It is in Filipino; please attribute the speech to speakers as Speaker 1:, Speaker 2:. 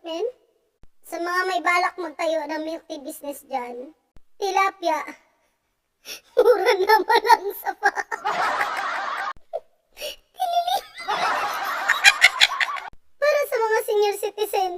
Speaker 1: men. Sa mga may balak magtayo ng milk tea business dyan, tilapia, mura naman lang sa pa. Para sa mga senior citizen,